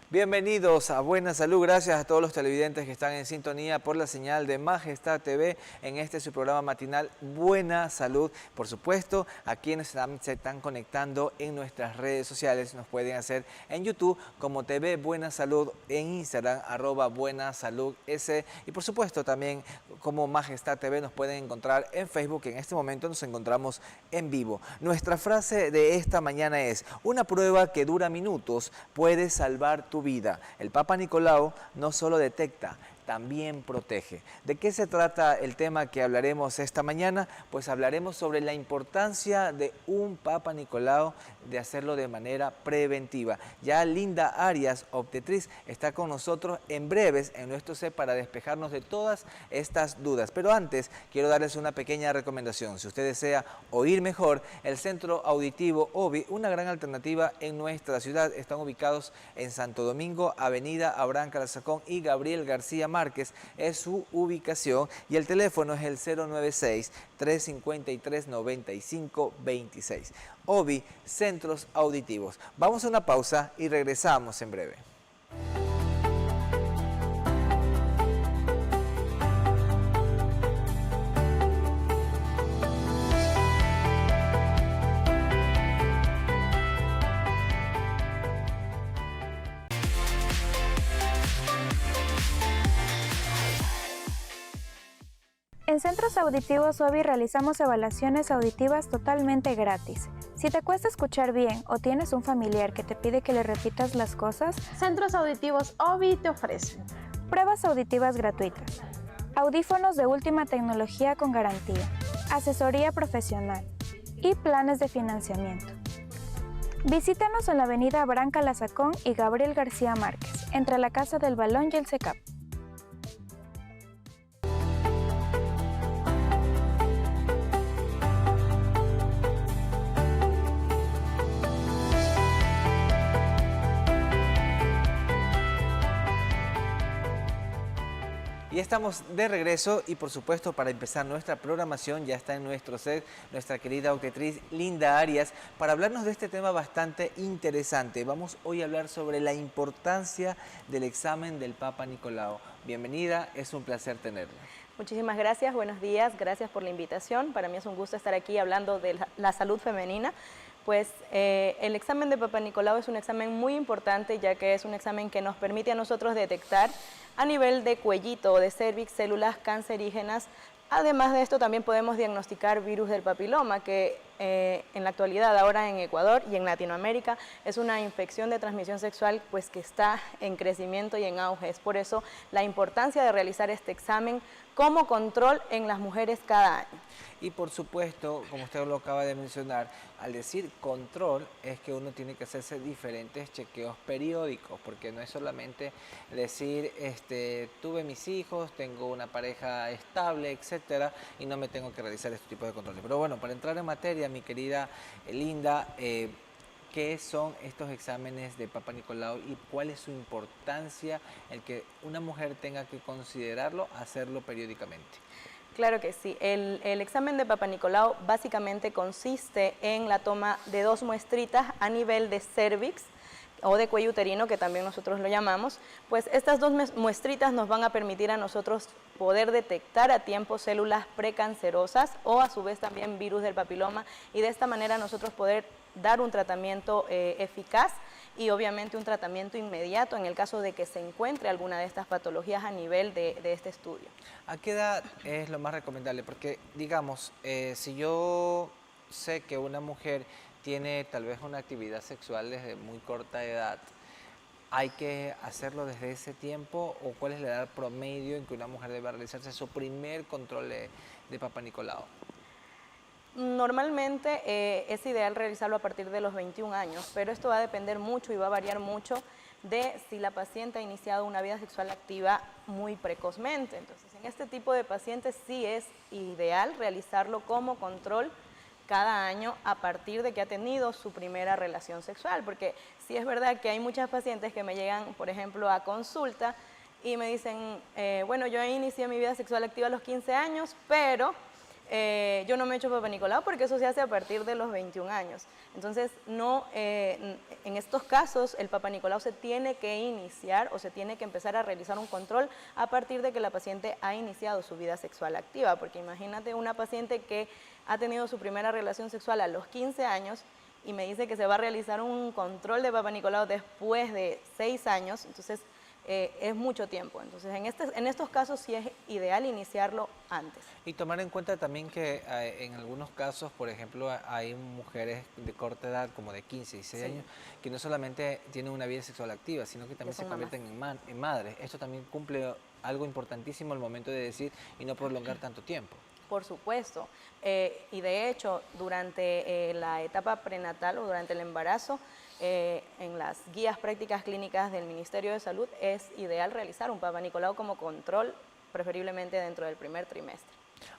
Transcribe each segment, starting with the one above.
Bienvenidos a Buena Salud, gracias a todos los televidentes que están en sintonía por la señal de Majestad TV en este su programa matinal Buena Salud. Por supuesto, a quienes se están conectando en nuestras redes sociales, nos pueden hacer en YouTube como TV Buena Salud, en Instagram @Buena Salud S, y por supuesto también como Majestad TV nos pueden encontrar en Facebook. En este momento nos encontramos en vivo. Nuestra frase de esta mañana es: una prueba que dura minutos puede salvar tu vida. El Papa Nicolau no solo detecta, también protege. ¿De qué se trata el tema que hablaremos esta mañana? Pues hablaremos sobre la importancia de un Papa Nicolau, de hacerlo de manera preventiva. Ya Linda Arias, obstetriz, está con nosotros en breves en nuestro set para despejarnos de todas estas dudas. Pero antes, quiero darles una pequeña recomendación. Si usted desea oír mejor, el Centro Auditivo OBI, una gran alternativa en nuestra ciudad. Están ubicados en Santo Domingo, Avenida Abraham Calasacón y Gabriel García Márquez es su ubicación, y el teléfono es el 096-353-9526. OBI, Centros Auditivos. Vamos a una pausa y regresamos en breve. En Centros Auditivos OBI realizamos evaluaciones auditivas totalmente gratis. Si te cuesta escuchar bien o tienes un familiar que te pide que le repitas las cosas, Centros Auditivos OBI te ofrecen pruebas auditivas gratuitas, audífonos de última tecnología con garantía, asesoría profesional y planes de financiamiento. Visítanos en la avenida Abraham Calasacón y Gabriel García Márquez, entre la Casa del Balón y el CECAP. Y estamos de regreso, y por supuesto para empezar nuestra programación ya está en nuestro set nuestra querida obstetriz Linda Arias para hablarnos de este tema bastante interesante. Vamos hoy a hablar sobre la importancia del examen del Papa Nicolau. Bienvenida, es un placer tenerla. Muchísimas gracias, buenos días, gracias por la invitación. Para mí es un gusto estar aquí hablando de la salud femenina. Pues el examen de Papa Nicolau es un examen muy importante, ya que es un examen que nos permite a nosotros detectar a nivel de cuellito o de cérvix células cancerígenas. Además de esto, también podemos diagnosticar virus del papiloma, que en la actualidad, ahora en Ecuador y en Latinoamérica, es una infección de transmisión sexual pues, que está en crecimiento y en auge. Es por eso la importancia de realizar este examen como control en las mujeres cada año. Y por supuesto, como usted lo acaba de mencionar, al decir control es que uno tiene que hacerse diferentes chequeos periódicos, porque no es solamente decir, tuve mis hijos, tengo una pareja estable, etcétera, y no me tengo que realizar este tipo de controles. Pero bueno, para entrar en materia, mi querida Linda, ¿qué son estos exámenes de Papa Nicolau y cuál es su importancia el que una mujer tenga que considerarlo, hacerlo periódicamente? Claro que sí. El examen de Papa Nicolau básicamente consiste en la toma de 2 muestritas a nivel de cérvix o de cuello uterino, que también nosotros lo llamamos. Pues estas 2 muestritas nos van a permitir a nosotros poder detectar a tiempo células precancerosas o a su vez también virus del papiloma, y de esta manera nosotros poder dar un tratamiento eficaz y obviamente un tratamiento inmediato en el caso de que se encuentre alguna de estas patologías a nivel de este estudio. ¿A qué edad es lo más recomendable? Porque, digamos, si yo sé que una mujer tiene tal vez una actividad sexual desde muy corta edad, ¿hay que hacerlo desde ese tiempo o cuál es la edad promedio en que una mujer debe realizarse su primer control de Papa Nicolau? Normalmente es ideal realizarlo a partir de los 21 años, pero esto va a depender mucho y va a variar mucho de si la paciente ha iniciado una vida sexual activa muy precozmente. Entonces, en este tipo de pacientes sí es ideal realizarlo como control cada año a partir de que ha tenido su primera relación sexual, porque sí es verdad que hay muchas pacientes que me llegan, por ejemplo, a consulta y me dicen, bueno, yo inicié mi vida sexual activa a los 15 años, pero yo no me he hecho Papa Nicolau porque eso se hace a partir de los 21 años. Entonces, en estos casos, el Papa Nicolau se tiene que iniciar o se tiene que empezar a realizar un control a partir de que la paciente ha iniciado su vida sexual activa, porque imagínate una paciente que ha tenido su primera relación sexual a los 15 años y me dice que se va a realizar un control de Papa Nicolau después de 6 años, entonces es mucho tiempo. Entonces, en estos casos sí es ideal iniciarlo antes. Y tomar en cuenta también que en algunos casos, por ejemplo, hay mujeres de corta edad, como de 15, 16 años, que no solamente tienen una vida sexual activa, sino que también se convierten en madres. Esto también cumple algo importantísimo al momento de decir y no prolongar tanto tiempo. Por supuesto, y de hecho, durante la etapa prenatal o durante el embarazo, en las guías prácticas clínicas del Ministerio de Salud es ideal realizar un Papa Nicolau como control, preferiblemente dentro del primer trimestre.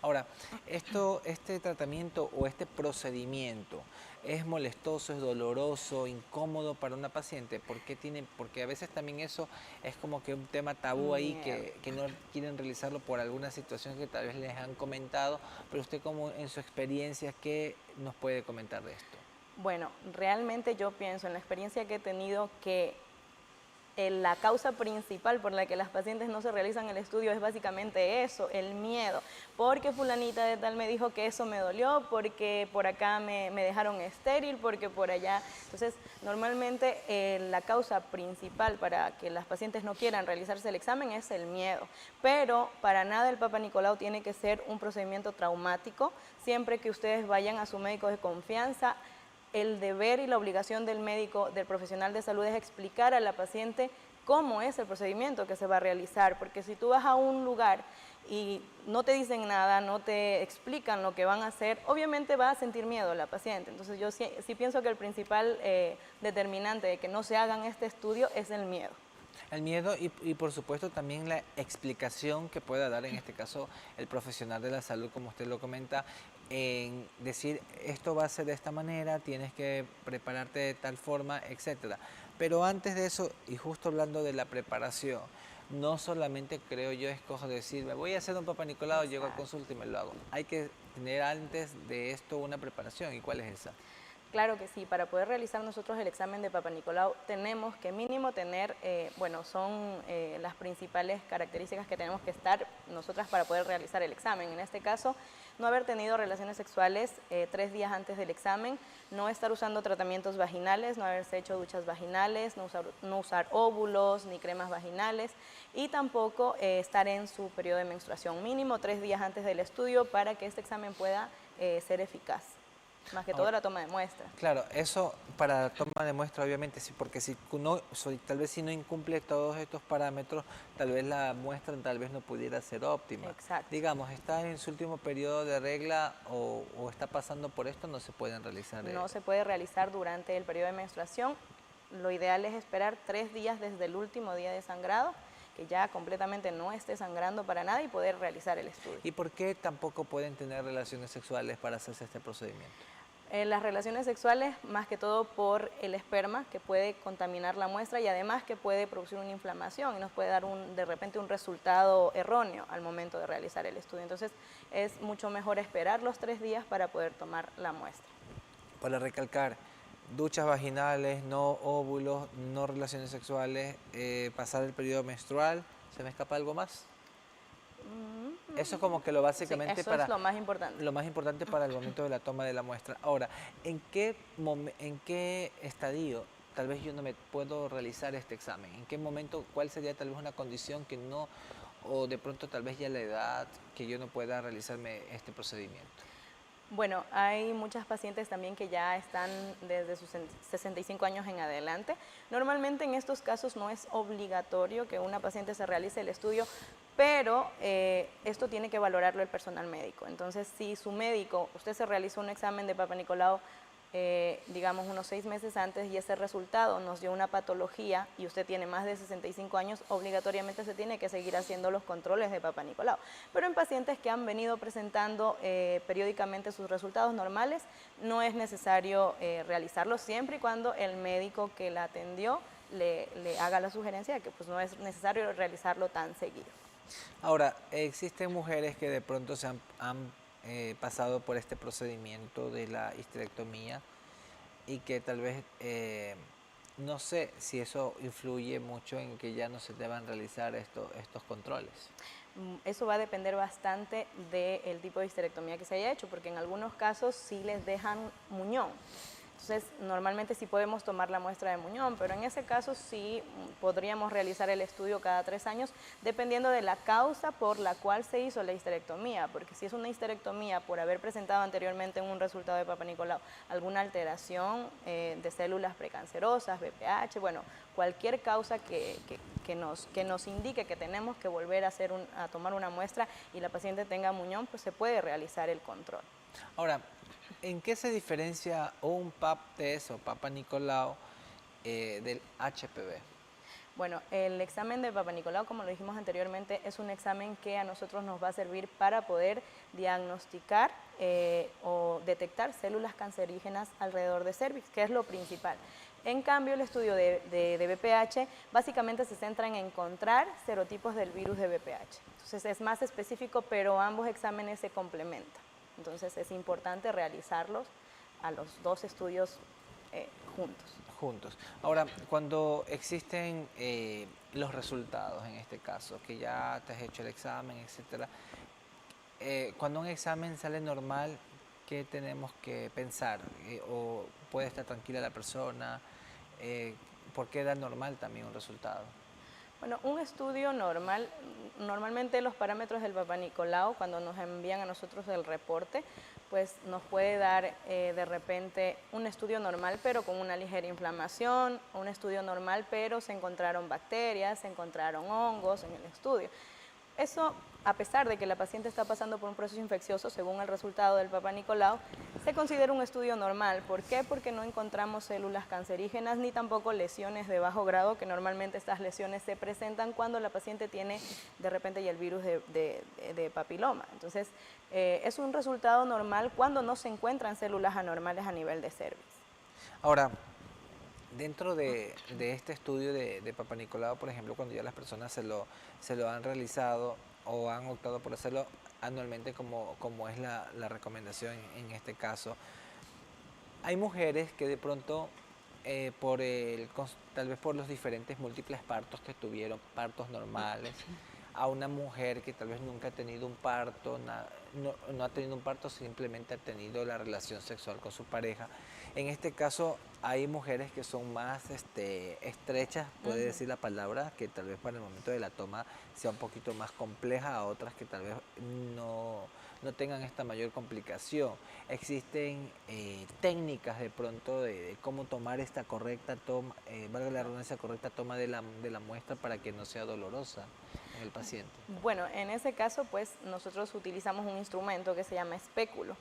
Ahora, este tratamiento o este procedimiento es molestoso, es doloroso, incómodo para una paciente. Porque a veces también eso es como que un tema tabú ahí que no quieren realizarlo por alguna situación que tal vez les han comentado, pero usted como en su experiencia, ¿qué nos puede comentar de esto? Bueno, realmente yo pienso en la experiencia que he tenido que la causa principal por la que las pacientes no se realizan el estudio es básicamente eso, el miedo. Porque fulanita de tal me dijo que eso me dolió, porque por acá me dejaron estéril, porque por allá. Entonces, normalmente la causa principal para que las pacientes no quieran realizarse el examen es el miedo. Pero para nada el Papa Nicolau tiene que ser un procedimiento traumático. Siempre que ustedes vayan a su médico de confianza, el deber y la obligación del médico, del profesional de salud, es explicar a la paciente cómo es el procedimiento que se va a realizar, porque si tú vas a un lugar y no te dicen nada, no te explican lo que van a hacer, obviamente va a sentir miedo la paciente. Entonces yo sí pienso que el principal determinante de que no se hagan este estudio es el miedo. El miedo y por supuesto también la explicación que pueda dar en este caso el profesional de la salud, como usted lo comenta, en decir esto va a ser de esta manera, tienes que prepararte de tal forma, etcétera. Pero antes de eso, y justo hablando de la preparación, no solamente creo yo escojo decir, me voy a hacer un Papa Nicolau, llego a consulta y me lo hago. Hay que tener antes de esto una preparación. ¿Y cuál es esa? Claro que sí, para poder realizar nosotros el examen de Papa Nicolau tenemos que mínimo tener, son las principales características que tenemos que estar nosotras para poder realizar el examen. En este caso, no haber tenido relaciones sexuales 3 días antes del examen, no estar usando tratamientos vaginales, no haberse hecho duchas vaginales, no usar óvulos ni cremas vaginales y tampoco estar en su periodo de menstruación. Mínimo 3 días antes del estudio para que este examen pueda ser eficaz. Más que todo la toma de muestra. Claro, eso para la toma de muestra obviamente, sí, porque tal vez si no incumple todos estos parámetros, tal vez la muestra tal vez no pudiera ser óptima. Exacto. Digamos, está en su último periodo de regla o está pasando por esto, no se pueden realizar. No se puede realizar durante el periodo de menstruación. Lo ideal es esperar 3 días desde el último día de sangrado, que ya completamente no esté sangrando para nada y poder realizar el estudio. ¿Y por qué tampoco pueden tener relaciones sexuales para hacerse este procedimiento? Las relaciones sexuales, más que todo por el esperma, que puede contaminar la muestra y además que puede producir una inflamación y nos puede dar de repente un resultado erróneo al momento de realizar el estudio. Entonces es mucho mejor esperar los 3 días para poder tomar la muestra. Para recalcar, duchas vaginales, no óvulos, no relaciones sexuales, pasar el periodo menstrual. ¿Se me escapa algo más? Eso es como que lo básicamente sí, eso es lo más importante. Lo más importante para el momento de la toma de la muestra. Ahora, ¿en qué estadio tal vez yo no me puedo realizar este examen? ¿En qué momento, cuál sería tal vez una condición que no, o de pronto tal vez ya la edad que yo no pueda realizarme este procedimiento? Bueno, hay muchas pacientes también que ya están desde sus 65 años en adelante. Normalmente en estos casos no es obligatorio que una paciente se realice el estudio, pero esto tiene que valorarlo el personal médico. Entonces, si su médico, usted se realizó un examen de Papa Nicolau, digamos unos 6 meses antes y ese resultado nos dio una patología y usted tiene más de 65 años, obligatoriamente se tiene que seguir haciendo los controles de Papa Nicolau. Pero en pacientes que han venido presentando periódicamente sus resultados normales, no es necesario realizarlo siempre y cuando el médico que la atendió le haga la sugerencia de que pues, no es necesario realizarlo tan seguido. Ahora, existen mujeres que de pronto han pasado por este procedimiento de la histerectomía y que tal vez, no sé si eso influye mucho en que ya no se deban realizar estos controles. Eso va a depender bastante del tipo de histerectomía que se haya hecho, porque en algunos casos sí les dejan muñón. Entonces, normalmente sí podemos tomar la muestra de muñón, pero en ese caso sí podríamos realizar el estudio cada 3 años, dependiendo de la causa por la cual se hizo la histerectomía, porque si es una histerectomía por haber presentado anteriormente en un resultado de Papa Nicolau alguna alteración de células precancerosas, BPH, bueno, cualquier causa que nos indique que tenemos que volver a tomar una muestra y la paciente tenga muñón, pues se puede realizar el control. Ahora, ¿en qué se diferencia un Pap test o Papa Nicolau del HPV? Bueno, el examen de Papa Nicolau, como lo dijimos anteriormente, es un examen que a nosotros nos va a servir para poder diagnosticar o detectar células cancerígenas alrededor de cervix, que es lo principal. En cambio, el estudio de BPH básicamente se centra en encontrar serotipos del virus de BPH. Entonces es más específico, pero ambos exámenes se complementan. Entonces es importante realizarlos a los 2 estudios juntos. Ahora, cuando existen los resultados, en este caso, que ya te has hecho el examen, etcétera, cuando un examen sale normal, ¿qué tenemos que pensar? ¿O puede estar tranquila la persona? ¿Por qué da normal también un resultado? Bueno, un estudio normal, normalmente los parámetros del Papa Nicolau, cuando nos envían a nosotros el reporte, pues nos puede dar de repente un estudio normal pero con una ligera inflamación, o un estudio normal pero se encontraron bacterias, se encontraron hongos en el estudio. Eso, a pesar de que la paciente está pasando por un proceso infeccioso, según el resultado del Papa Nicolau, se considera un estudio normal. ¿Por qué? Porque no encontramos células cancerígenas ni tampoco lesiones de bajo grado, que normalmente estas lesiones se presentan cuando la paciente tiene de repente ya el virus de papiloma. Entonces, es un resultado normal cuando no se encuentran células anormales a nivel de cervix. Ahora, dentro de este estudio de Papa Nicolau, por ejemplo, cuando ya las personas se lo han realizado o han optado por hacerlo anualmente como es la recomendación en este caso, hay mujeres que de pronto, tal vez por los diferentes múltiples partos que tuvieron, partos normales, a una mujer que tal vez nunca ha tenido un parto, no ha tenido un parto, simplemente ha tenido la relación sexual con su pareja. En este caso hay mujeres que son más estrechas, puede decir la palabra, que tal vez para el momento de la toma sea un poquito más compleja, a otras que tal vez no tengan esta mayor complicación. Existen técnicas de pronto de cómo tomar esta correcta toma, valga la redundancia, correcta toma de la muestra para que no sea dolorosa en el paciente. Bueno, en ese caso, pues nosotros utilizamos un instrumento que se llama espéculo.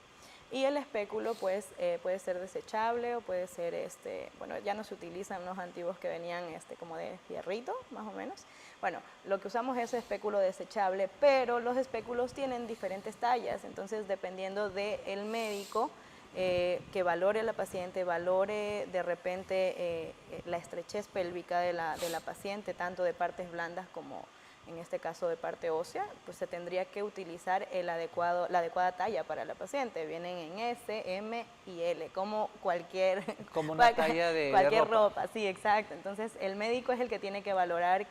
Y el espéculo, pues, puede ser desechable o puede ser, bueno, ya no se utilizan los antiguos que venían como de fierrito, más o menos. Bueno, lo que usamos es espéculo desechable, pero los espéculos tienen diferentes tallas, entonces dependiendo del médico que valore a la paciente, valore de repente la estrechez pélvica de la paciente, tanto de partes blandas como en este caso de parte ósea, pues se tendría que utilizar la adecuada talla para la paciente. Vienen en S, M y L, como cualquier, como una talla de cualquier ropa. ropa. Sí, exacto. Entonces el médico es el que tiene que valorar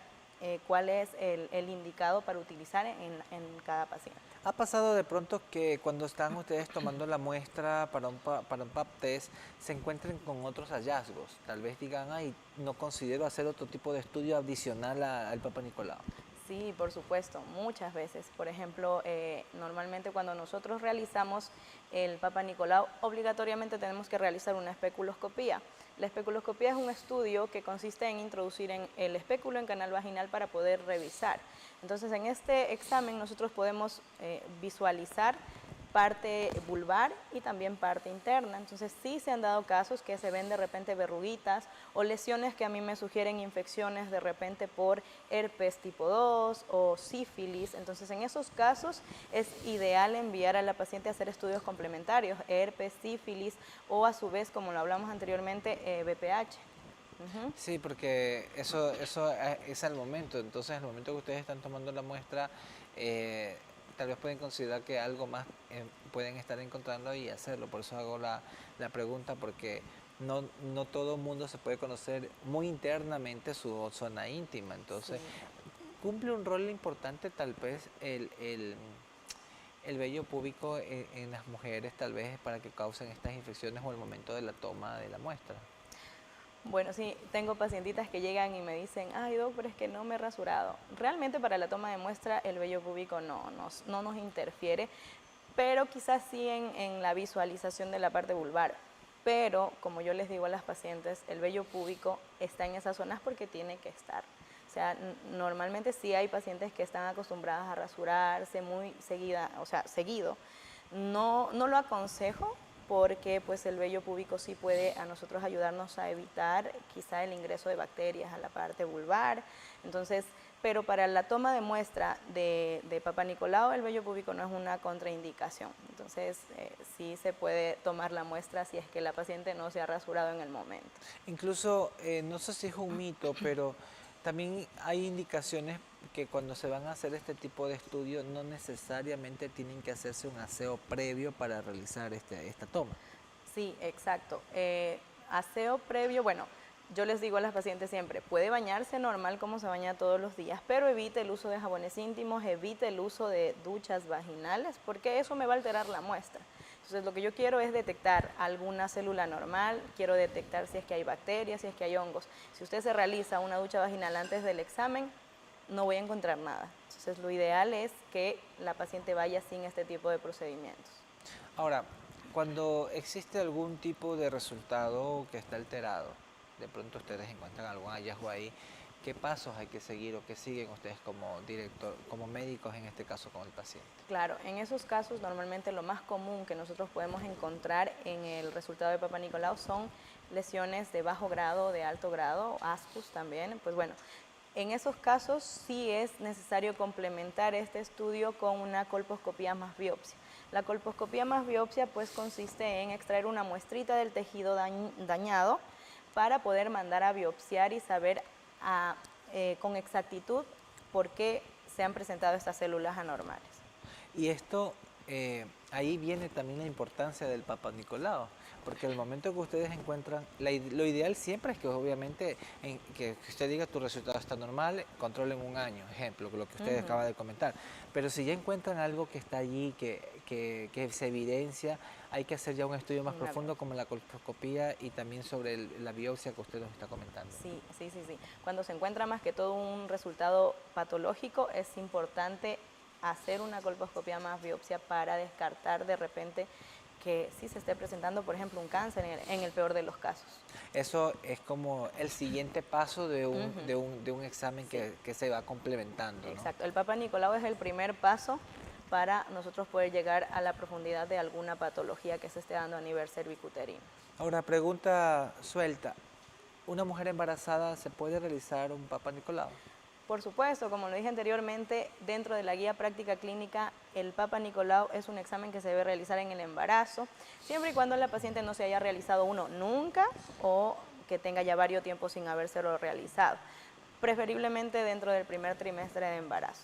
cuál es el indicado para utilizar en cada paciente. ¿Ha pasado de pronto que cuando están ustedes tomando la muestra para un Pap test se encuentren con otros hallazgos? Tal vez digan, ay, no considero hacer otro tipo de estudio adicional al Papa Nicolau. Sí, por supuesto, muchas veces. Por ejemplo, normalmente cuando nosotros realizamos el Papa Nicolau, obligatoriamente tenemos que realizar una especuloscopía. La especuloscopía es un estudio que consiste en introducir el espéculo en canal vaginal para poder revisar. Entonces, en este examen nosotros podemos visualizar parte vulvar y también parte interna. Entonces sí se han dado casos que se ven de repente verruguitas o lesiones que a mí me sugieren infecciones de repente por herpes tipo 2 o sífilis. Entonces en esos casos es ideal enviar a la paciente a hacer estudios complementarios, herpes, sífilis o a su vez, como lo hablamos anteriormente, BPH. Sí, porque eso es al momento. Entonces, al momento que ustedes están tomando la muestra, tal vez pueden considerar que algo más pueden estar encontrando y hacerlo. Por eso hago la pregunta, porque no todo el mundo se puede conocer muy internamente su zona íntima. Entonces, Sí. cumple un rol importante tal vez el vello púbico en las mujeres, tal vez para que causen estas infecciones o el momento de la toma de la muestra. Bueno, sí, tengo pacientitas que llegan y me dicen, ay, doc, pero es que no me he rasurado. Realmente para la toma de muestra el vello púbico no nos interfiere, pero quizás sí en la visualización de la parte vulvar. Pero, como yo les digo a las pacientes, el vello púbico está en esas zonas porque tiene que estar. O sea, normalmente sí hay pacientes que están acostumbradas a rasurarse muy seguida, o sea, seguido. No lo aconsejo porque pues el vello púbico sí puede a nosotros ayudarnos a evitar quizá el ingreso de bacterias a la parte vulvar. Entonces, pero para la toma de muestra de Papa Nicolau el vello púbico no es una contraindicación. Entonces, sí se puede tomar la muestra si es que la paciente no se ha rasurado en el momento. Incluso, no sé si es un mito, pero también hay indicaciones que cuando se van a hacer este tipo de estudios no necesariamente tienen que hacerse un aseo previo para realizar esta toma. Sí, exacto. Aseo previo, bueno, yo les digo a las pacientes siempre, puede bañarse normal como se baña todos los días, pero evite el uso de jabones íntimos, evite el uso de duchas vaginales, porque eso me va a alterar la muestra. Entonces, lo que yo quiero es detectar alguna célula normal, quiero detectar si es que hay bacterias, si es que hay hongos. Si usted se realiza una ducha vaginal antes del examen, no voy a encontrar nada. Entonces, lo ideal es que la paciente vaya sin este tipo de procedimientos. Ahora, cuando existe algún tipo de resultado que está alterado, de pronto ustedes encuentran algún hallazgo ahí, ¿qué pasos hay que seguir o qué siguen ustedes como director, como médicos en este caso con el paciente? Claro, en esos casos normalmente lo más común que nosotros podemos encontrar en el resultado de Papa Nicolau son lesiones de bajo grado, de alto grado, ascus también. Pues bueno, en esos casos sí es necesario complementar este estudio con una colposcopía más biopsia. La colposcopía más biopsia pues consiste en extraer una muestrita del tejido dañado para poder mandar a biopsiar y saber con exactitud por qué se han presentado estas células anormales. Y esto, ahí viene también la importancia del Papa Nicolau, porque el momento que ustedes encuentran, lo ideal siempre es que obviamente que usted diga tu resultado está normal, controlen un año, ejemplo, lo que usted acaba de comentar. Pero si ya encuentran algo que está allí, que se evidencia, hay que hacer ya un estudio más profundo como la colposcopía y también sobre la biopsia que usted nos está comentando. Sí. Cuando se encuentra más que todo un resultado patológico, es importante hacer una colposcopía más biopsia para descartar de repente que sí se esté presentando, por ejemplo, un cáncer en el peor de los casos. Eso es como el siguiente paso de un examen que se va complementando, ¿no? Exacto. El Papa Nicolau es el primer paso para nosotros poder llegar a la profundidad de alguna patología que se esté dando a nivel cervicuterino. Ahora, pregunta suelta. ¿Una mujer embarazada se puede realizar un Papa Nicolau? Por supuesto, como lo dije anteriormente, dentro de la guía práctica clínica, el Papa Nicolau es un examen que se debe realizar en el embarazo, siempre y cuando la paciente no se haya realizado uno nunca o que tenga ya varios tiempos sin habérselo realizado, preferiblemente dentro del primer trimestre de embarazo.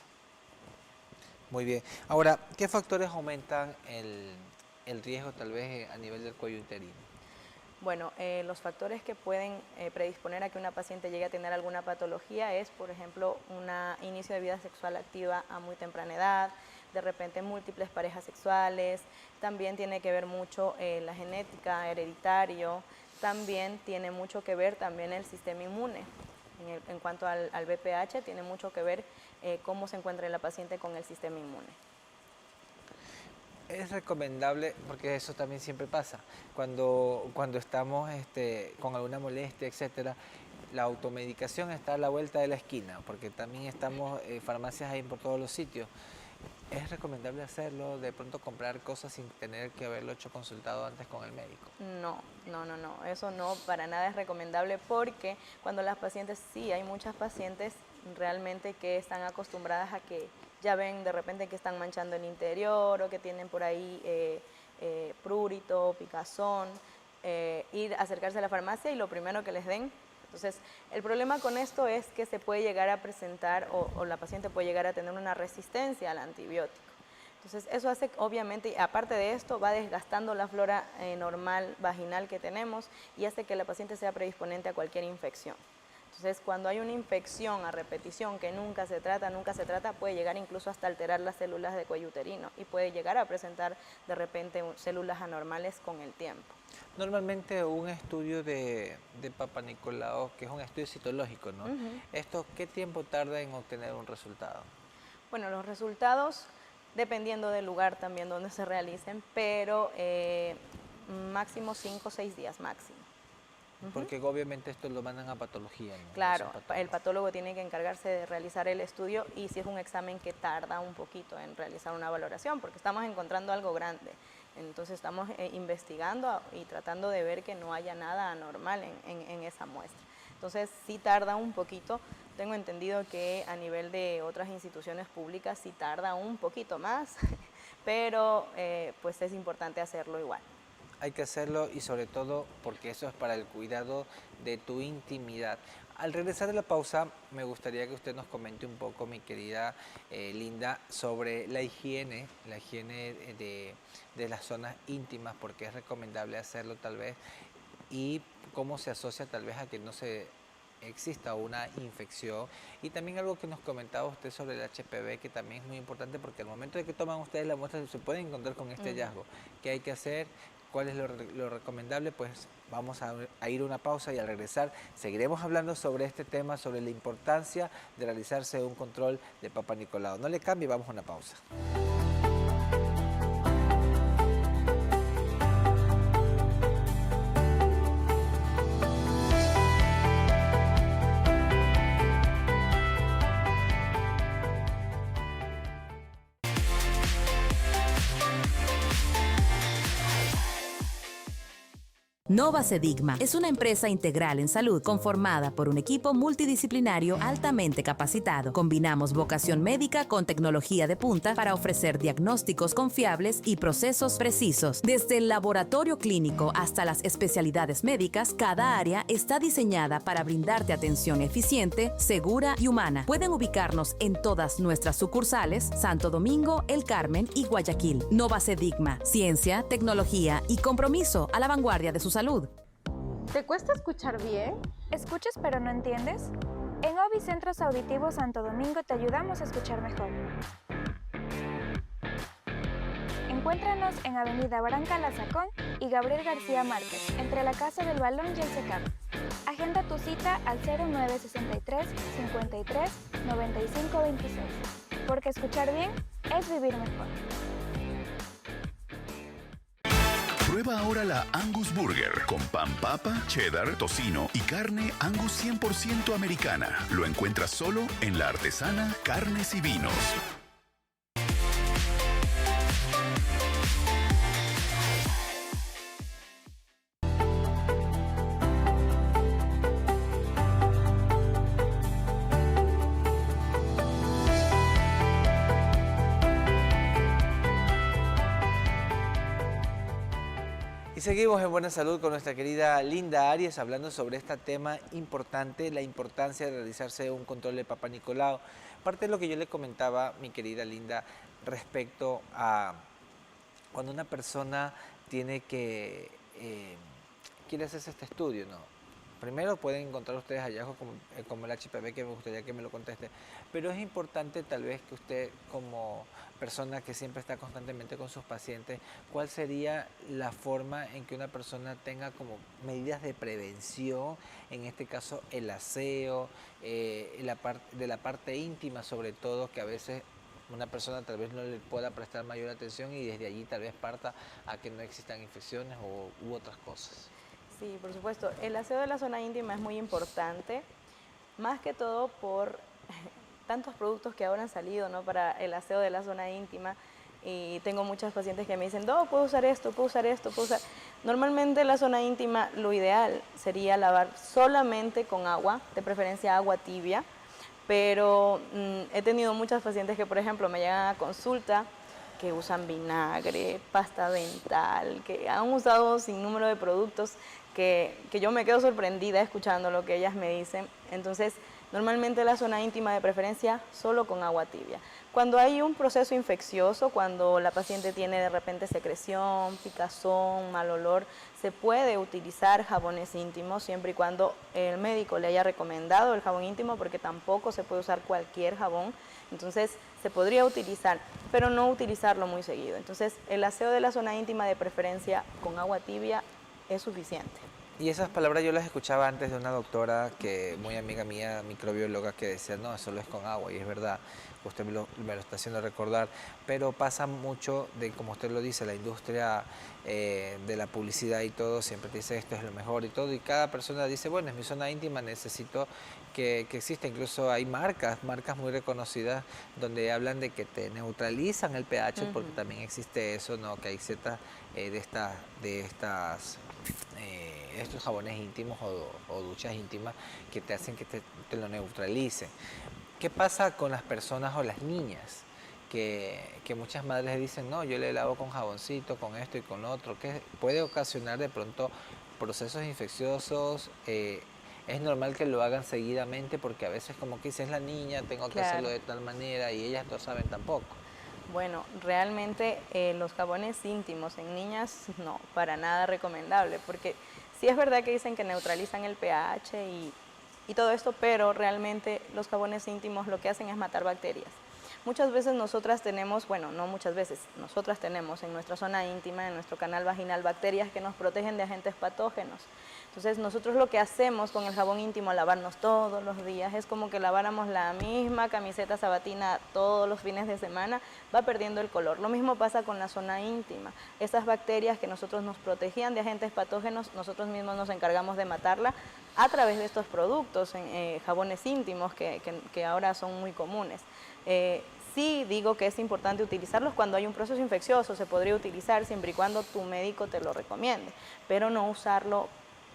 Muy bien. Ahora, ¿qué factores aumentan el riesgo tal vez a nivel del cuello uterino? Bueno, los factores que pueden predisponer a que una paciente llegue a tener alguna patología es, por ejemplo, un inicio de vida sexual activa a muy temprana edad, de repente múltiples parejas sexuales, también tiene que ver mucho la genética, hereditario, también tiene mucho que ver también el sistema inmune. En cuanto al BPH, tiene mucho que ver cómo se encuentra la paciente con el sistema inmune. Es recomendable, porque eso también siempre pasa, cuando estamos con alguna molestia, etcétera, la automedicación está a la vuelta de la esquina, porque también estamos, farmacias hay por todos los sitios. ¿Es recomendable hacerlo, de pronto comprar cosas sin tener que haberlo hecho consultado antes con el médico? No, eso no para nada es recomendable porque cuando las pacientes, sí, hay muchas pacientes realmente que están acostumbradas a que ya ven de repente que están manchando el interior o que tienen por ahí prurito, picazón, ir a acercarse a la farmacia y lo primero que les den. Entonces, el problema con esto es que se puede llegar a presentar o la paciente puede llegar a tener una resistencia al antibiótico. Entonces, eso hace, obviamente, aparte de esto, va desgastando la flora normal vaginal que tenemos y hace que la paciente sea predisponente a cualquier infección. Entonces, cuando hay una infección a repetición que nunca se trata, puede llegar incluso hasta alterar las células de cuello uterino y puede llegar a presentar de repente células anormales con el tiempo. Normalmente un estudio de Papa Nicolau, que es un estudio citológico, ¿no? ¿Esto qué tiempo tarda en obtener un resultado? Bueno, los resultados, dependiendo del lugar también donde se realicen, pero máximo 5 o 6 días máximo. Porque obviamente esto lo mandan a patología, ¿no? Claro, el patólogo tiene que encargarse de realizar el estudio y si es un examen que tarda un poquito en realizar una valoración, porque estamos encontrando algo grande. Entonces estamos investigando y tratando de ver que no haya nada anormal en esa muestra. Entonces sí tarda un poquito. Tengo entendido que a nivel de otras instituciones públicas sí tarda un poquito más, pero pues es importante hacerlo igual. Hay que hacerlo y sobre todo porque eso es para el cuidado de tu intimidad. Al regresar de la pausa, me gustaría que usted nos comente un poco, mi querida Linda, sobre la higiene de las zonas íntimas, porque es recomendable hacerlo tal vez, y cómo se asocia tal vez a que no se exista una infección. Y también algo que nos comentaba usted sobre el HPV, que también es muy importante, porque al momento de que toman ustedes la muestra se pueden encontrar con este hallazgo. ¿Qué hay que hacer? ¿Cuál es lo recomendable? Pues vamos a ir a una pausa y al regresar seguiremos hablando sobre este tema, sobre la importancia de realizarse un control de Papa Nicolau. No le cambie, vamos a una pausa. Novacedigma es una empresa integral en salud conformada por un equipo multidisciplinario altamente capacitado. Combinamos vocación médica con tecnología de punta para ofrecer diagnósticos confiables y procesos precisos. Desde el laboratorio clínico hasta las especialidades médicas, cada área está diseñada para brindarte atención eficiente, segura y humana. Pueden ubicarnos en todas nuestras sucursales, Santo Domingo, El Carmen y Guayaquil. Novacedigma, ciencia, tecnología y compromiso a la vanguardia de su salud. ¿Te cuesta escuchar bien? ¿Escuchas pero no entiendes? En OBI Centros Auditivos Santo Domingo te ayudamos a escuchar mejor. Encuéntranos en Avenida Branca Lazacón y Gabriel García Márquez, entre la Casa del Balón y el SECAP. Agenda tu cita al 0963 53 95 26, porque escuchar bien es vivir mejor. Prueba ahora la Angus Burger con pan papa, cheddar, tocino y carne Angus 100% americana. Lo encuentras solo en La Artesana Carnes y Vinos. Y seguimos en Buena Salud con nuestra querida Linda Arias hablando sobre este tema importante, la importancia de realizarse un control de Papa Nicolau. Parte de lo que yo le comentaba, mi querida Linda, respecto a cuando una persona quiere hacerse este estudio, ¿no? Primero pueden encontrar ustedes hallazgos como el HPV, que me gustaría que me lo conteste, pero es importante tal vez que usted, como persona que siempre está constantemente con sus pacientes, ¿cuál sería la forma en que una persona tenga como medidas de prevención, en este caso el aseo, de la parte íntima sobre todo, que a veces una persona tal vez no le pueda prestar mayor atención y desde allí tal vez parta a que no existan infecciones u otras cosas? Sí, por supuesto. El aseo de la zona íntima es muy importante, más que todo por tantos productos que ahora han salido, ¿no?, para el aseo de la zona íntima. Y tengo muchas pacientes que me dicen, no, puedo usar esto, puedo usar esto, puedo usar... Normalmente la zona íntima, lo ideal sería lavar solamente con agua, de preferencia agua tibia, pero he tenido muchas pacientes que, por ejemplo, me llegan a consulta que usan vinagre, pasta dental, que han usado sin número de productos que yo me quedo sorprendida escuchando lo que ellas me dicen. Entonces, Normalmente la zona íntima de preferencia solo con agua tibia. Cuando hay un proceso infeccioso, cuando la paciente tiene de repente secreción, picazón, mal olor, se puede utilizar jabones íntimos siempre y cuando el médico le haya recomendado el jabón íntimo, porque tampoco se puede usar cualquier jabón. Entonces se podría utilizar, pero no utilizarlo muy seguido. Entonces el aseo de la zona íntima de preferencia con agua tibia es suficiente. Y esas palabras yo las escuchaba antes de una doctora que muy amiga mía, microbióloga, que decía, no, solo es con agua, y es verdad, usted me lo está haciendo recordar, pero pasa mucho de, como usted lo dice, la industria de la publicidad y todo, siempre te dice esto es lo mejor y todo, y cada persona dice, bueno, es mi zona íntima, necesito que exista, incluso hay marcas muy reconocidas donde hablan de que te neutralizan el pH, porque también existe eso, ¿no? Que hay ciertas estos jabones íntimos o duchas íntimas que te hacen que te lo neutralicen. ¿Qué pasa con las personas o las niñas? Que muchas madres dicen, no, yo le lavo con jaboncito, con esto y con otro, que puede ocasionar de pronto procesos infecciosos. Es normal que lo hagan seguidamente porque a veces como que si es la niña, tengo que hacerlo de tal manera y ellas no saben tampoco. Bueno, realmente los jabones íntimos en niñas no, para nada recomendable, porque sí es verdad que dicen que neutralizan el pH y todo esto, pero realmente los jabones íntimos lo que hacen es matar bacterias. Muchas veces nosotras tenemos, bueno, no muchas veces, nosotras tenemos en nuestra zona íntima, en nuestro canal vaginal, bacterias que nos protegen de agentes patógenos. Entonces nosotros lo que hacemos con el jabón íntimo al lavarnos todos los días es como que laváramos la misma camiseta sabatina todos los fines de semana, va perdiendo el color. Lo mismo pasa con la zona íntima. Esas bacterias que nosotros nos protegían de agentes patógenos, nosotros mismos nos encargamos de matarla a través de estos productos, jabones íntimos que ahora son muy comunes. Sí digo que es importante utilizarlos cuando hay un proceso infeccioso, se podría utilizar siempre y cuando tu médico te lo recomiende, pero no usarlo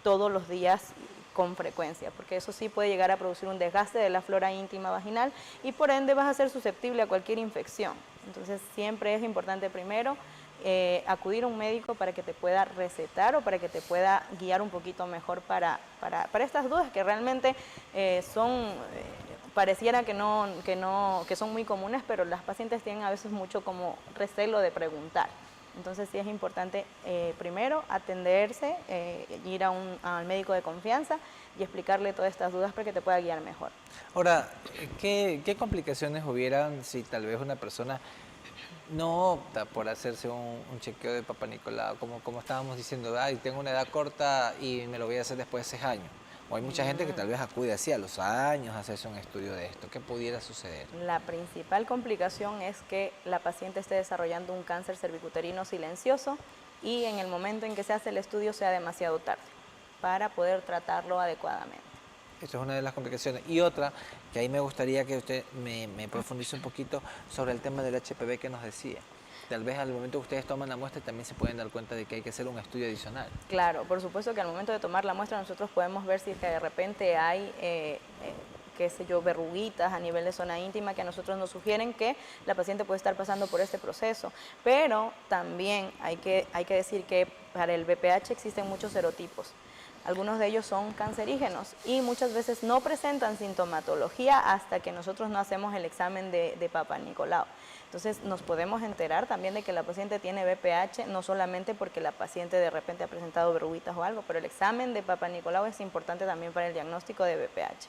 todos los días con frecuencia, porque eso sí puede llegar a producir un desgaste de la flora íntima vaginal y por ende vas a ser susceptible a cualquier infección. Entonces siempre es importante primero acudir a un médico para que te pueda recetar o para que te pueda guiar un poquito mejor para estas dudas que realmente pareciera que son muy comunes, pero las pacientes tienen a veces mucho como recelo de preguntar. Entonces sí es importante primero atenderse, ir al médico de confianza y explicarle todas estas dudas para que te pueda guiar mejor. Ahora, ¿qué complicaciones hubieran si tal vez una persona no opta por hacerse un chequeo de Papa Nicolau, como estábamos diciendo, ay, tengo una edad corta y me lo voy a hacer después de 6 años? O hay mucha gente que tal vez acude así a los años a hacerse un estudio de esto. ¿Qué pudiera suceder? La principal complicación es que la paciente esté desarrollando un cáncer cervicuterino silencioso y en el momento en que se hace el estudio sea demasiado tarde para poder tratarlo adecuadamente. Eso es una de las complicaciones. Y otra, que ahí me gustaría que usted me profundice un poquito sobre el tema del HPV que nos decía. Tal vez al momento que ustedes toman la muestra también se pueden dar cuenta de que hay que hacer un estudio adicional. Claro, por supuesto que al momento de tomar la muestra nosotros podemos ver si es que de repente hay, qué sé yo, verruguitas a nivel de zona íntima que a nosotros nos sugieren que la paciente puede estar pasando por este proceso. Pero también hay que decir que para el VPH existen muchos serotipos. Algunos de ellos son cancerígenos y muchas veces no presentan sintomatología hasta que nosotros no hacemos el examen de Papa Nicolau. Entonces nos podemos enterar también de que la paciente tiene VPH, no solamente porque la paciente de repente ha presentado verruguitas o algo, pero el examen de Papa Nicolau es importante también para el diagnóstico de VPH.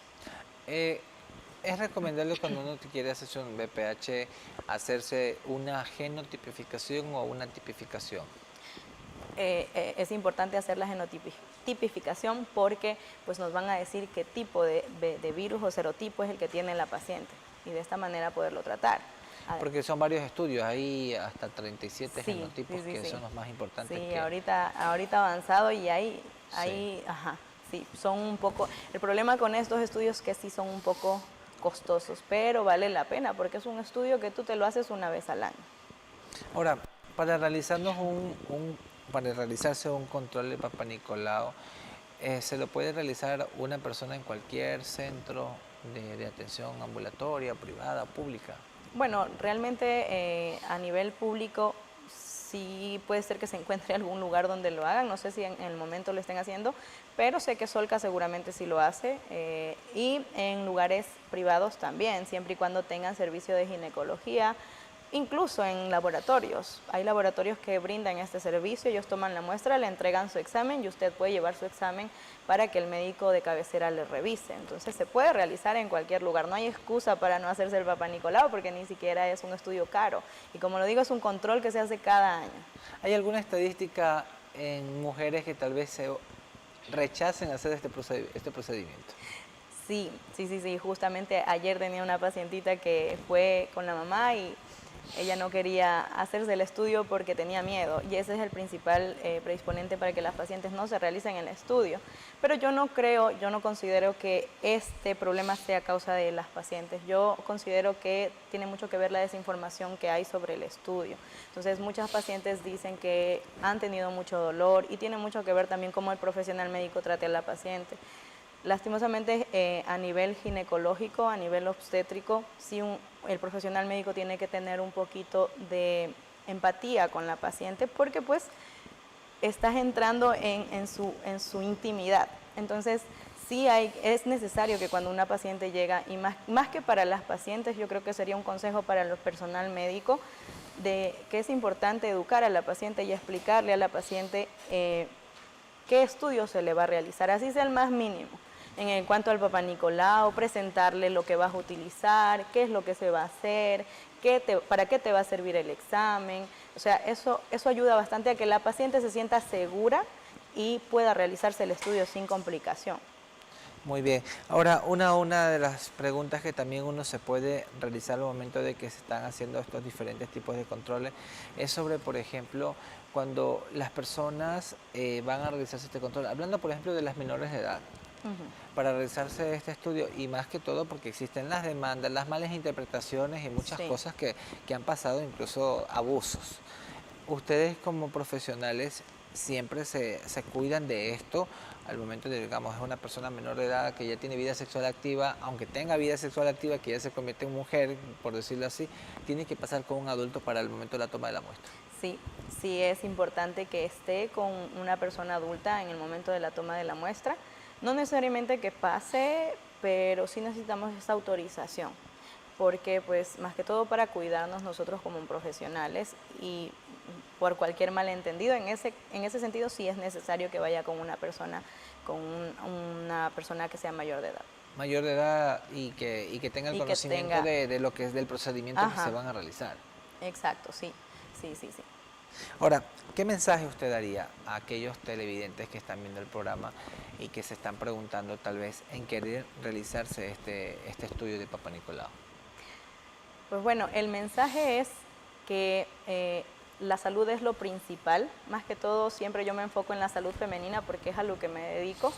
¿Es recomendable cuando uno quiere hacerse un VPH hacerse una genotipificación o una tipificación? Es importante hacer la genotipificación porque pues, nos van a decir qué tipo de virus o serotipo es el que tiene la paciente y de esta manera poderlo tratar. Porque son varios estudios, hay hasta 37 genotipos que son los más importantes. Sí, ahorita avanzado y son un poco... El problema con estos estudios es que sí son un poco costosos, pero vale la pena porque es un estudio que tú te lo haces una vez al año. Ahora, para realizarse un control de Papa Nicolau, ¿se lo puede realizar una persona en cualquier centro de atención ambulatoria, privada, pública? Bueno, realmente a nivel público sí puede ser que se encuentre algún lugar donde lo hagan, no sé si en el momento lo estén haciendo, pero sé que Solca seguramente sí lo hace, y en lugares privados también, siempre y cuando tengan servicio de ginecología, incluso en laboratorios. Hay laboratorios que brindan este servicio, ellos toman la muestra, le entregan su examen y usted puede llevar su examen para que el médico de cabecera le revise. Entonces se puede realizar en cualquier lugar, no hay excusa para no hacerse el Papa Nicolau porque ni siquiera es un estudio caro. Y como lo digo, es un control que se hace cada año. ¿Hay alguna estadística en mujeres que tal vez se rechacen hacer este procedimiento? Sí, justamente ayer tenía una pacientita que fue con la mamá y ella no quería hacerse el estudio porque tenía miedo y ese es el principal predisponente para que las pacientes no se realicen el estudio. Pero yo no considero que este problema sea causa de las pacientes. Yo considero que tiene mucho que ver la desinformación que hay sobre el estudio. Entonces muchas pacientes dicen que han tenido mucho dolor y tiene mucho que ver también cómo el profesional médico trate a la paciente. Lastimosamente, a nivel ginecológico, a nivel obstétrico, sí el profesional médico tiene que tener un poquito de empatía con la paciente porque pues estás entrando en su intimidad. Entonces, sí es necesario que cuando una paciente llega, y más que para las pacientes, yo creo que sería un consejo para el personal médico, de que es importante educar a la paciente y explicarle a la paciente qué estudio se le va a realizar, así sea el más mínimo. En cuanto al Papa Nicolau, presentarle lo que vas a utilizar, qué es lo que se va a hacer, para qué te va a servir el examen. O sea, eso ayuda bastante a que la paciente se sienta segura y pueda realizarse el estudio sin complicación. Muy bien. Ahora, una de las preguntas que también uno se puede realizar al momento de que se están haciendo estos diferentes tipos de controles es sobre, por ejemplo, cuando las personas van a realizarse este control, hablando, por ejemplo, de las menores de edad. Para realizarse este estudio y más que todo porque existen las demandas, las malas interpretaciones y muchas cosas que han pasado, incluso abusos. Ustedes como profesionales siempre se cuidan de esto al momento de, digamos, es una persona menor de edad que ya tiene vida sexual activa, aunque tenga vida sexual activa, que ya se convierte en mujer, por decirlo así, tiene que pasar con un adulto para el momento de la toma de la muestra. Sí es importante que esté con una persona adulta en el momento de la toma de la muestra. No necesariamente que pase, pero sí necesitamos esa autorización, porque pues más que todo para cuidarnos nosotros como profesionales y por cualquier malentendido, en ese sentido sí es necesario que vaya con una persona que sea mayor de edad. Mayor de edad y que tenga el conocimiento de lo que es del procedimiento que se van a realizar. Exacto, sí. Ahora, ¿qué mensaje usted daría a aquellos televidentes que están viendo el programa y que se están preguntando tal vez en querer realizarse este estudio de Papa Nicolau? Pues bueno, el mensaje es que la salud es lo principal. Más que todo, siempre yo me enfoco en la salud femenina porque es a lo que me dedico.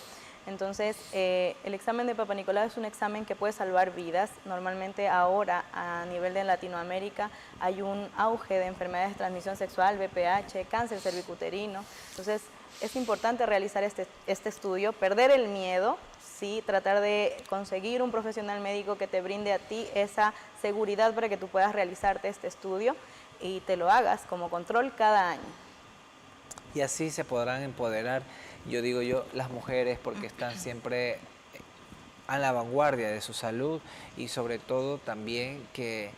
Entonces, el examen de Papa Nicolau es un examen que puede salvar vidas. Normalmente ahora, a nivel de Latinoamérica, hay un auge de enfermedades de transmisión sexual, VPH, cáncer cervicuterino. Entonces, es importante realizar este estudio, perder el miedo, ¿sí? Tratar de conseguir un profesional médico que te brinde a ti esa seguridad para que tú puedas realizarte este estudio y te lo hagas como control cada año. Y así se podrán empoderar, yo digo las mujeres, porque están siempre a la vanguardia de su salud y sobre todo también que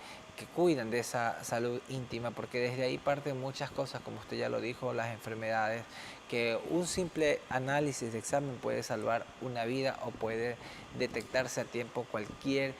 cuidan de esa salud íntima, porque desde ahí parten muchas cosas, como usted ya lo dijo, las enfermedades, que un simple análisis de examen puede salvar una vida o puede detectarse a tiempo cualquier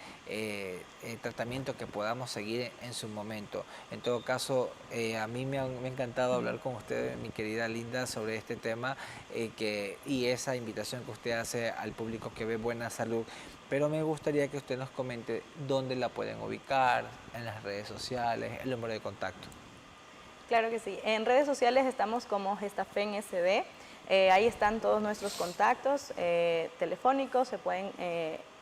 tratamiento que podamos seguir en su momento. En todo caso, a mí me ha encantado hablar con usted, mi querida Linda, sobre este tema y esa invitación que usted hace al público que ve Buena Salud. Pero me gustaría que usted nos comente dónde la pueden ubicar, en las redes sociales, el número de contacto. Claro que sí. En redes sociales estamos como Gestafen SD. Ahí están todos nuestros contactos telefónicos. Se pueden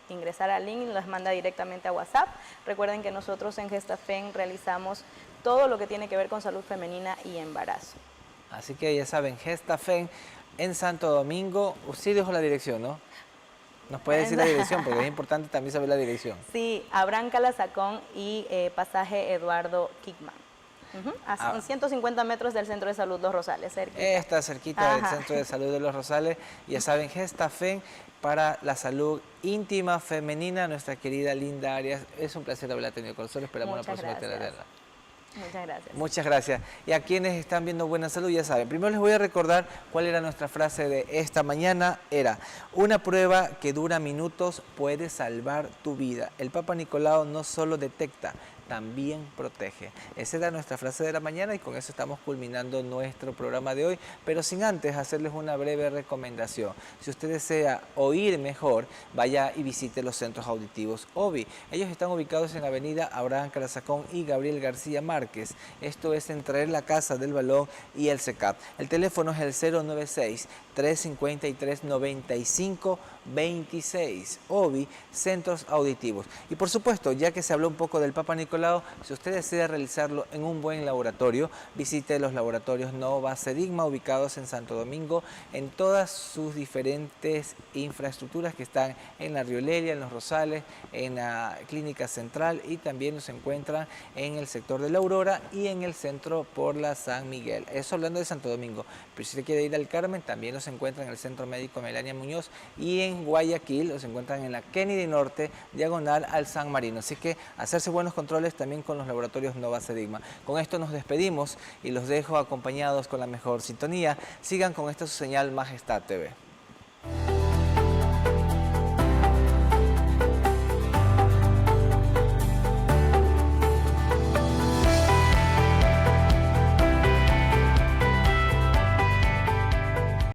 ingresar al link y los manda directamente a WhatsApp. Recuerden que nosotros en Gestafen realizamos todo lo que tiene que ver con salud femenina y embarazo. Así que ya saben, Gestafen en Santo Domingo. Usted dijo la dirección, ¿no? ¿Nos puede decir la dirección? Porque es importante también saber la dirección. Sí, Abraham Calazacón y pasaje Eduardo Kickman. A 150 metros del Centro de Salud Los Rosales, cerquita. Está cerquita del Ajá. Centro de Salud de Los Rosales. Ya saben, Gestafen para la salud íntima femenina. Nuestra querida Linda Arias, es un placer haberla tenido con nosotros. Esperamos la Muchas próxima gracias. tenerla. Muchas gracias. Muchas gracias. Y a quienes están viendo Buena Salud, ya saben, primero les voy a recordar cuál era nuestra frase de esta mañana. Era: una prueba que dura minutos puede salvar tu vida. El Papa Nicolau no solo detecta, también protege. Esa era nuestra frase de la mañana y con eso estamos culminando nuestro programa de hoy, pero sin antes hacerles una breve recomendación. Si usted desea oír mejor, vaya y visite los centros auditivos OBI. Ellos están ubicados en Avenida Abraham Carazacón y Gabriel García Márquez. Esto es entre la Casa del Balón y el CECAP. El teléfono es el 096-353-9526. OBI, Centros Auditivos. Y por supuesto, ya que se habló un poco del Papa Nicolau, si usted desea realizarlo en un buen laboratorio, visite los laboratorios Nova Sedigma, ubicados en Santo Domingo, en todas sus diferentes infraestructuras que están en la Riolelia, en Los Rosales, en la Clínica Central, y también nos encuentran en el sector de La Aurora y en el centro por la San Miguel. Eso hablando de Santo Domingo. Pero si usted quiere ir al Carmen, también nos encuentran en el Centro Médico Melania Muñoz, y en Guayaquil los encuentran en la Kennedy Norte, diagonal al San Marino. Así que hacerse buenos controles también con los laboratorios Nova Sedigma. Con esto nos despedimos y los dejo acompañados con la mejor sintonía. Sigan con esta su señal Majestad TV.